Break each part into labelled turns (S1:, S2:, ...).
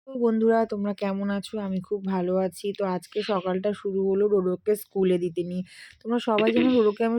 S1: তো বন্ধুরা তোমরা কেমন আছো? আমি খুব ভালো আছি। তো আজকে সকালটা শুরু হলো রোরোকে স্কুলে দিতে নিয়ে। তোমরা সবাই জানো রোরোকে আমি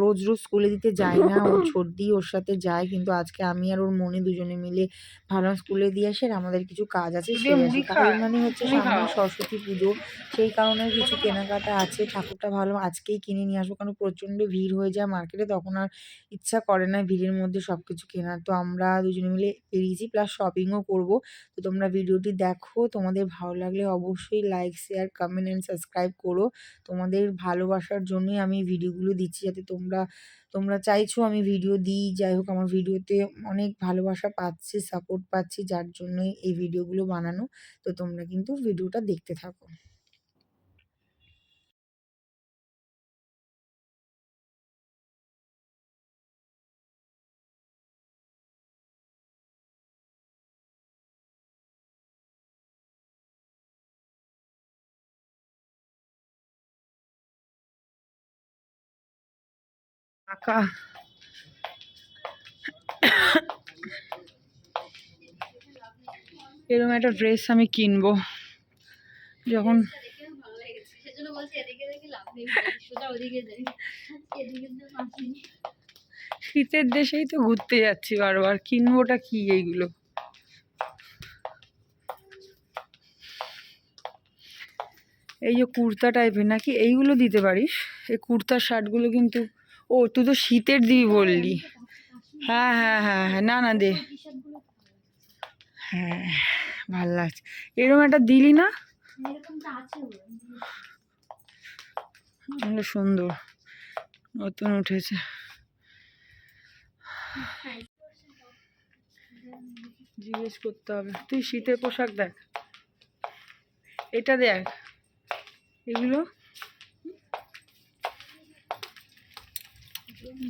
S1: রোজ, রোজ স্কুলে দিতে যাই না। ওর ছোটদি ওর সাথে যায়। কিন্তু আজকে আমি আর ওর মনি দুজনে মিলে ভাবলাম স্কুলে দিয়ে আসি আর আমাদের কিছু কাজ আছে
S2: দিয়ে
S1: সেরে আসি।
S2: মুড়ি
S1: কারণ
S2: খায়,
S1: মানে হচ্ছে
S2: তুমি
S1: সামনে
S2: খাও।
S1: সরস্বতী পুজো। সেই কারণে কিছু কেনাকাটা আছে। ঠাকুরটা ভাবলাম আজকেই কিনে নিয়ে আসবো। কারণ প্রচণ্ড ভিড় হয়ে যায় মার্কেটে তখন আর ইচ্ছা করে না ভিড়ের মধ্যে সবকিছু কেনার। তো আমরা দুজনে মিলে বেরিয়েছি প্লাস শপিংও করবো। তো তোমরা ভিডিওটি দেখো, তোমাদের ভালো লাগলে অবশ্যই like, share, comment and subscribe করো। তোমাদের ভালোবাসার জন্যই আমি ভিডিওগুলো দিচ্ছি যাতে তোমরা তোমরা চাইছো আমি ভিডিও দিই। যাই হোক আমার ভিডিওতে অনেক ভালোবাসা পাচ্ছি, সাপোর্ট পাচ্ছি যার জন্যই এই ভিডিওগুলো বানানো। তো তোমরা কিন্তু ভিডিওটা দেখতে থাকো।
S2: কাকা এরকম একটা ড্রেস আমি কিনবো যখন শীতের দেশেই তো ঘুরতে যাচ্ছি বারবার, কিনবোটা কি এইগুলো? এই যে কুর্তা টাইপের নাকি এইগুলো দিতে পারিস? এই কুর্তার শার্টগুলো কিন্তু, ও তুই তো শীতের দিবি বললি। হ্যাঁ হ্যাঁ হ্যাঁ হ্যাঁ, না না দে। হ্যাঁ ভাল লাগছে, এরকম একটা দিলি না? সুন্দর, নতুন উঠেছে। জিজ্ঞেস করতে হবে। তুই শীতের পোশাক দেখ, এটা দেখ, এগুলো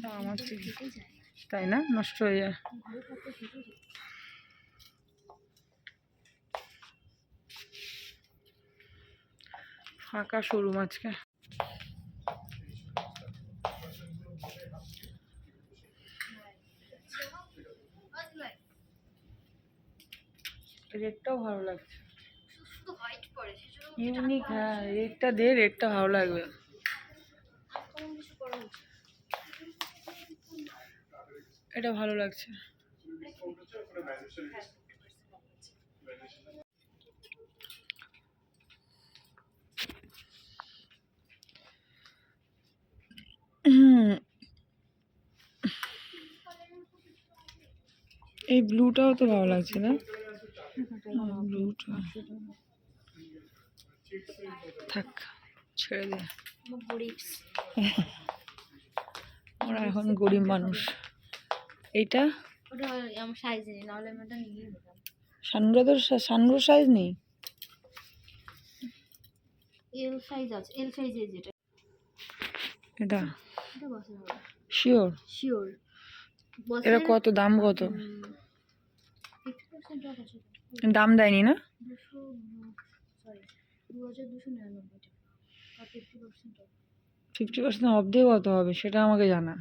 S2: দাম আছে তাই না, নষ্ট হয়ে যায়। ফাঁকা শোরুম আজকে। রেটটাও ভালো লাগছে, ইউনিক। হ্যাঁ রেটটা দে, রেটটা ভালো লাগবে। এটা ভালো লাগছে। এই ব্লুটাও তো ভালো লাগছে না? ব্লুটা থাক, ছেড়ে দে। ওরা এখন গরিব মানুষ। এইটা
S3: আমার সাইজ নেই, নাহলে আমি এটা নিয়ে নিতাম।
S2: সানুর সাইজ নেই।
S3: এল সাইজ আছে, এল সাইজে যেটা,
S2: এটা
S3: এটা বসে হবে।
S2: শিওর?
S3: শিওর।
S2: এটা কত দাম? কত
S3: 50% অফ আছে।
S2: দাম দেয়নি না?
S3: 200, সরি 2299 টাকা আর 50% অফ।
S2: 50% অফ দিয়ে কত হবে সেটা আমাকে জানা।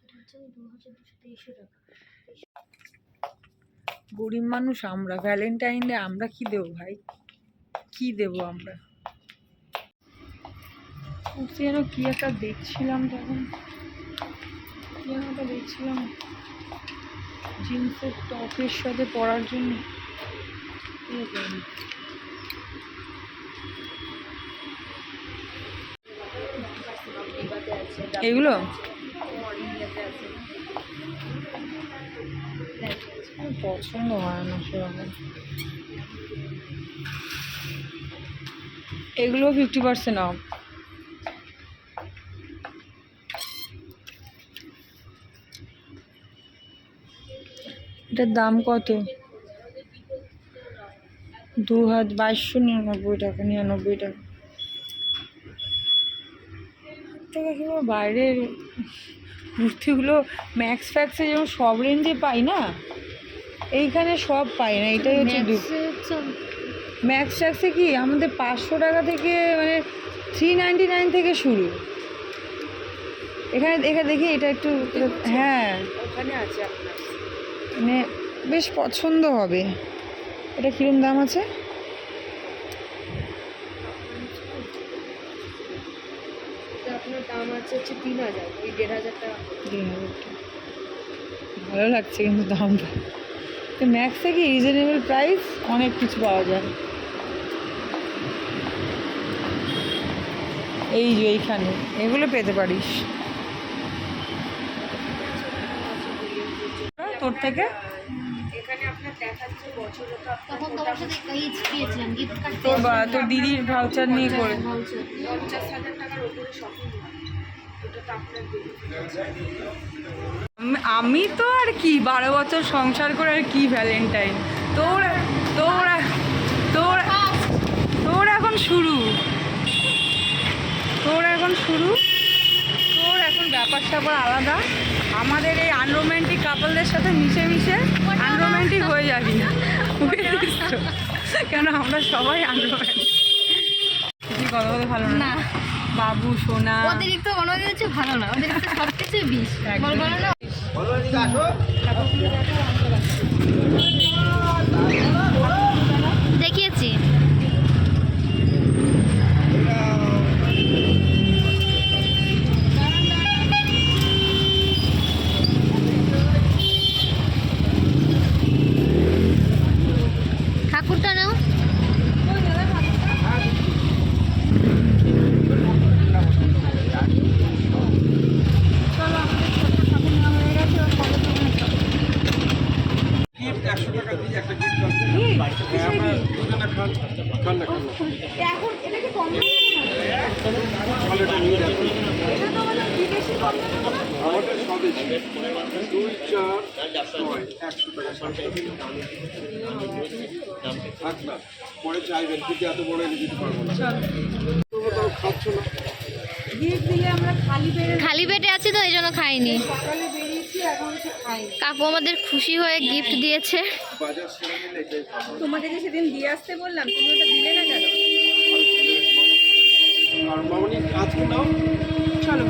S3: এটা হচ্ছে 2223 টাকা।
S2: গরিব মানুষ আমরা, ভ্যালেন্টাইন ডে আমরা কি দেবো ভাই, কি দেবো আমরা? যেন কি একটা দেখছিলাম তখন, কি যেন একটা দেখছিলাম জিন্সের টপের সাথে পরার জন্য। এগুলো পছন্দ হয় না সেরকম। এগুলো 50% অফ। এটার দাম কত? 2299 টাকা, 99 টাকা। কিংবা বাইরের মূর্তিগুলো ম্যাক্স ফ্যাক্সে যেমন সব রেঞ্জে পাই না, এইখানে সব পাই না। এটাই হচ্ছে ম্যাক্স ফ্যাক্সে কি আমাদের 500 টাকা থেকে মানে 399 থেকে শুরু। এখানে এখানে দেখি এটা একটু, হ্যাঁ
S3: ওখানে আছে আপনার,
S2: মানে বেশ পছন্দ হবে। এটা কিরম দাম আছে?
S3: আপনার দাম আছে হচ্ছে 3000, ওই 1500 টাকা।
S2: 3000 টাকা। ভালো লাগছে কিন্তু দামটা। তো ম্যাক্স থেকে রিজনেবল প্রাইস অনেক কিছু পাওয়া যায়। এই যে এইখানে এগুলো পেতে পারিস তোর থেকে।
S3: তখন তোমার সাথে এইচ পেয়েছিলাম, গিফট কার্ড
S2: তোর দিদির ভাউচার নিয়ে করে। আমি তো আর কি 12 বছর সংসার করে আর কি ভ্যালেন্টাইন। তোর তোর তোর তোর এখন শুরু, তোর এখন ব্যাপার স্যাপার আলাদা। আমাদের এই আনরোম্যান্টিক কাপলদের সাথে মিশে মিশে আনরোম্যান্টিক হয়ে যাবি, বুঝেছিস তো? কেন আমরা সবাই আনরোম্যান্টিক। কিছু কথা বলতে ভালো না বাবু সোনা।
S3: অতিরিক্ত অনুমতি হচ্ছে ভালো না, অতিরিক্ত সব কিছু বিষ বল বলো না। দেখিয়েছি। ঠাকুরটা নাও।
S4: আমাদের সবই 2, 4, 6, 100 টাকা থাক না, পরে চাইবেন কিন্তু এত বড় এনে দিতে পারবো না। তোমরা খাচ্ছ না।
S2: গিফট দিলে আমরা
S3: খালি পেটে আছি তো এই জন্য খাইনি।
S2: সকালে বেরিয়েছি, এখন সে খাই।
S3: কাকু আমাদের খুশি হয়ে গিফট দিয়েছে।
S4: বাজার সেরে নিলে এটাই ভালো।
S2: তোমাদেরকে সেদিন দিয়ে আসতে বললাম, তুমি ওটা দিলে না কেন?
S4: আর মামনি আজকে নাও।
S2: চলো।